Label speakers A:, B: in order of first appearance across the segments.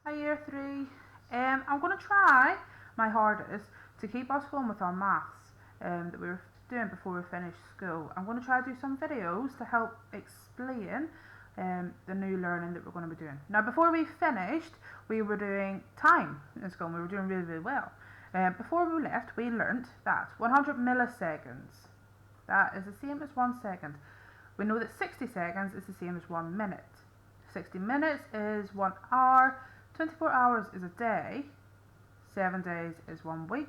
A: Hi year 3. I'm going to try my hardest to keep us going with our maths that we were doing before we finished school. I'm going to try to do some videos to help explain the new learning that we're going to be doing. Now before we finished, we were doing time in school and we were doing really, really well. Before we left, we learnt that 100 milliseconds, that is the same as 1 second. We know that 60 seconds is the same as 1 minute. 60 minutes is 1 hour, 24 hours is a day, 7 days is 1 week,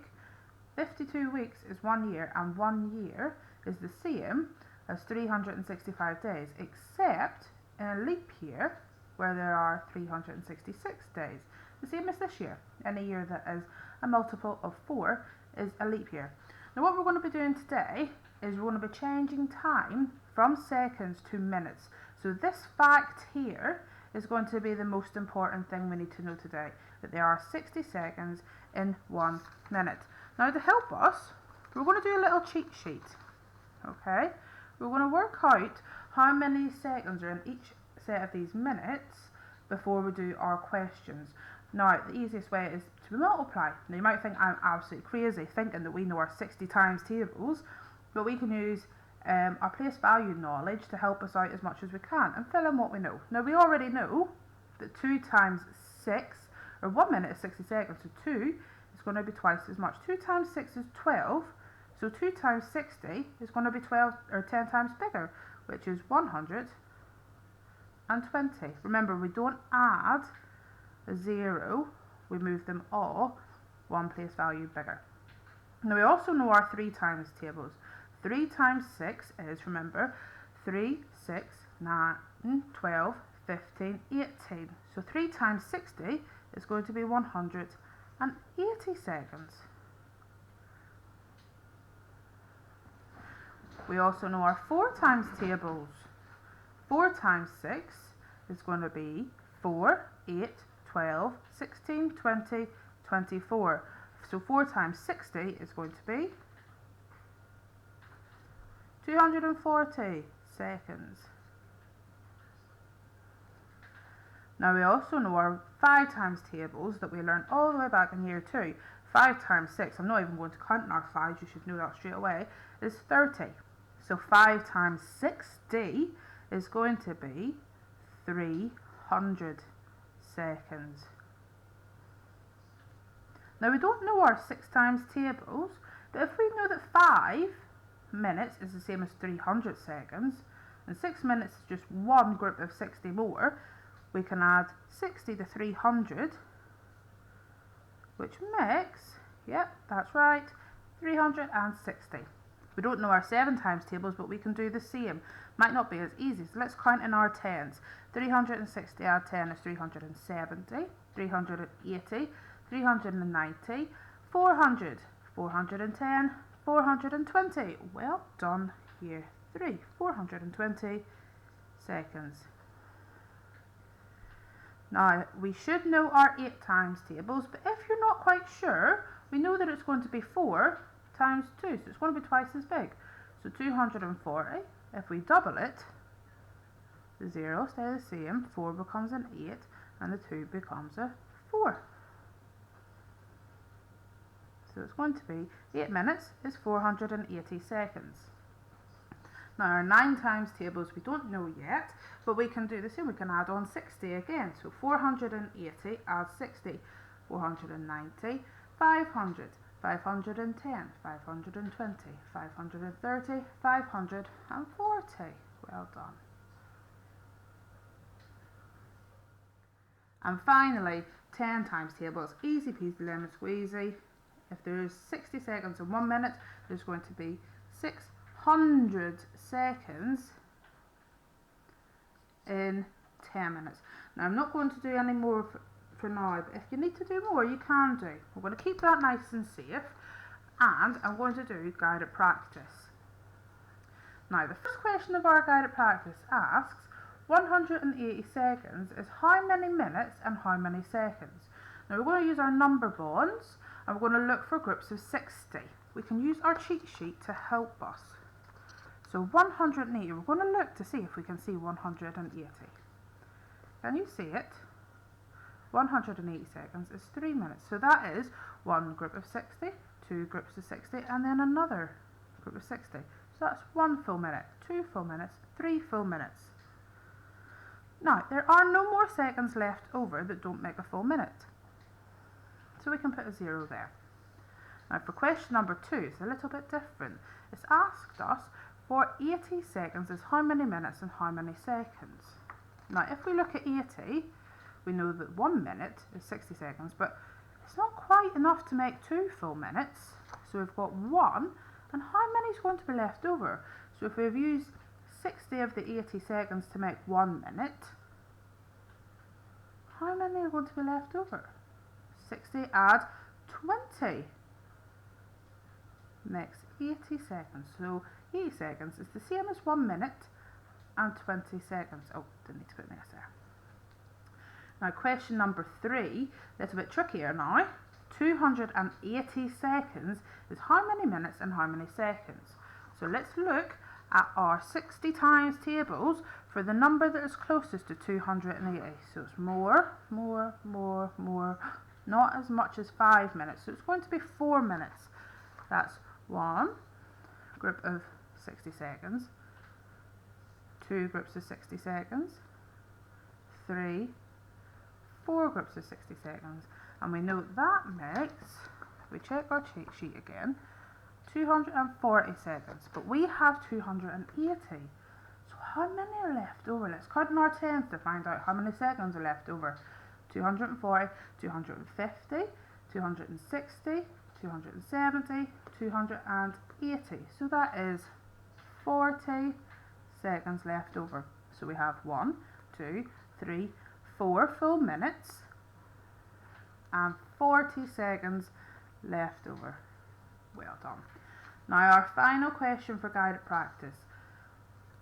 A: 52 weeks is 1 year, and 1 year is the same as 365 days, except in a leap year where there are 366 days, the same as this year. Any year that is a multiple of 4 is a leap year. Now what we're going to be doing today is we're going to be changing time from seconds to minutes. So this fact here is going to be the most important thing we need to know today, that there are 60 seconds in 1 minute. Now to help us, we're going to do a little cheat sheet. Okay, we're going to work out how many seconds are in each set of these minutes before we do our questions. Now the easiest way is to multiply. Now you might think I'm absolutely crazy thinking that we know our 60 times tables, but we can use our place value knowledge to help us out as much as we can and fill in what we know. Now we already know that 2 times 6, or 1 minute is 60 seconds, so 2 is going to be twice as much. 2 times 6 is 12, so 2 times 60 is going to be 12 or 10 times bigger, which is 120. Remember, we don't add a 0, we move them all one place value bigger. Now we also know our 3 times tables. 3 times 6 is, remember, 3, 6, 9, 12, 15, 18. So 3 times 60 is going to be 180 seconds. We also know our 4 times tables. 4 times 6 is going to be 4, 8, 12, 16, 20, 24. So 4 times 60 is going to be 240 seconds. Now we also know our 5 times tables that we learned all the way back in year 2. 5 times 6, I'm not even going to count in our 5s, you should know that straight away, is 30. So 5 times 60 is going to be 300 seconds. Now we don't know our 6 times tables, but if we know that 5 minutes is the same as 300 seconds, and 6 minutes is just one group of 60 more, we can add 60 to 300, which makes, yep, that's right, 360. We don't know our 7 times tables, but we can do the same. Might not be as easy, so let's count in our 10s. 360 add 10 is 370, 380, 390, 400, 410, 420. Well done, year 3. 420 seconds. Now, we should know our 8 times tables, but if you're not quite sure, we know that it's going to be 4 times 2, so it's going to be twice as big. So 240, if we double it, the 0 stays the same, 4 becomes an 8, and the 2 becomes a 4. So it's going to be 8 minutes is 480 seconds. Now our 9 times tables we don't know yet, but we can do the same. We can add on 60 again. So 480 adds 60, 490, 500, 510, 520, 530, 540. Well done. And finally, 10 times tables. Easy peasy lemon squeezy. If there's 60 seconds in 1 minute, there's going to be 600 seconds in 10 minutes. Now I'm not going to do any more for now, but if you need to do more, you can do. We're going to keep that nice and safe, and I'm going to do guided practice. Now the first question of our guided practice asks, 180 seconds is how many minutes and how many seconds? Now we're going to use our number bonds, and we're going to look for groups of 60. We can use our cheat sheet to help us. So 180, we're going to look to see if we can see 180. Can you see it? 180 seconds is 3 minutes. So that is one group of 60, two groups of 60, and then another group of 60. So that's 1 full minute, 2 full minutes, 3 full minutes. Now, there are no more seconds left over that don't make a full minute. So we can put a 0 there. Now for question number 2, it's a little bit different. It's asked us for 80 seconds is how many minutes and how many seconds. Now if we look at 80, we know that 1 minute is 60 seconds, but it's not quite enough to make 2 full minutes. So we've got 1, and how many is going to be left over? So if we've used 60 of the 80 seconds to make 1 minute, how many are going to be left over? 60 add 20 makes 80 seconds. So 80 seconds is the same as 1 minute and 20 seconds. Oh, didn't need to put an S there. Now question number 3, that's a bit trickier now. 280 seconds is how many minutes and how many seconds. So let's look at our 60 times tables for the number that is closest to 280. So it's more, not as much as 5 minutes. So it's going to be 4 minutes. That's 1 group of 60 seconds, 2 groups of 60 seconds, 3, 4 groups of 60 seconds. And we know that makes, if we check our cheat sheet again, 240 seconds. But we have 280. So how many are left over? Let's count in our tens to find out how many seconds are left over. 240, 250, 260, 270, 280. So that is 40 seconds left over. So we have 1, 2, 3, 4 full minutes and 40 seconds left over. Well done. Now our final question for guided practice.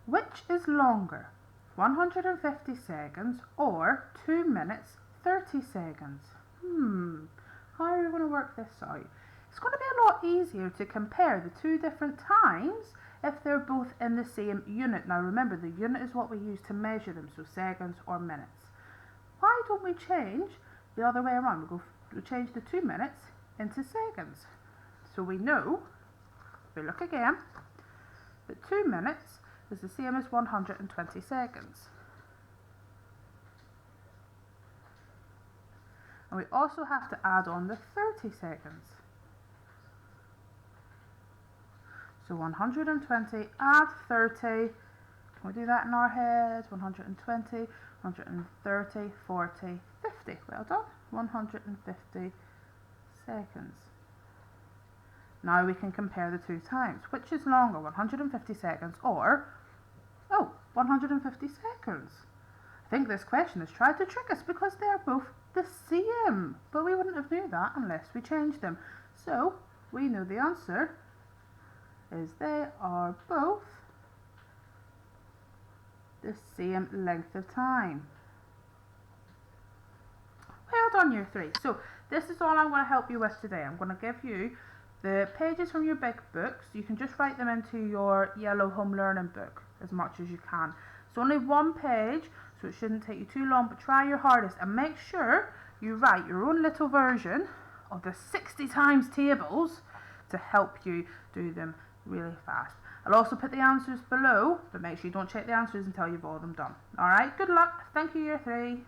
A: Which is longer, 150 seconds or 2 minutes 30 seconds? How are we going to work this out? It's going to be a lot easier to compare the two different times if they're both in the same unit. Now remember, the unit is what we use to measure them, so seconds or minutes. Why don't we change the other way around? We'll change the 2 minutes into seconds. So we know, if we look again, that 2 minutes is the same as 120 seconds. And we also have to add on the 30 seconds. So 120 add 30. Can we do that in our heads? 120, 130, 40, 50. Well done. 150 seconds. Now we can compare the two times. Which is longer, 150 seconds or, 150 seconds? I think this question has tried to trick us because they are both the same. But we wouldn't have knew that unless we changed them. So we know the answer is they are both the same length of time. Well done, Year 3. So this is all I'm going to help you with today. I'm going to give you the pages from your big books. You can just write them into your yellow home learning book as much as you can. It's only one page, so it shouldn't take you too long, but try your hardest and make sure you write your own little version of the 60 times tables to help you do them really fast. I'll also put the answers below, but make sure you don't check the answers until you've all them done. Alright, good luck. Thank you, Year 3.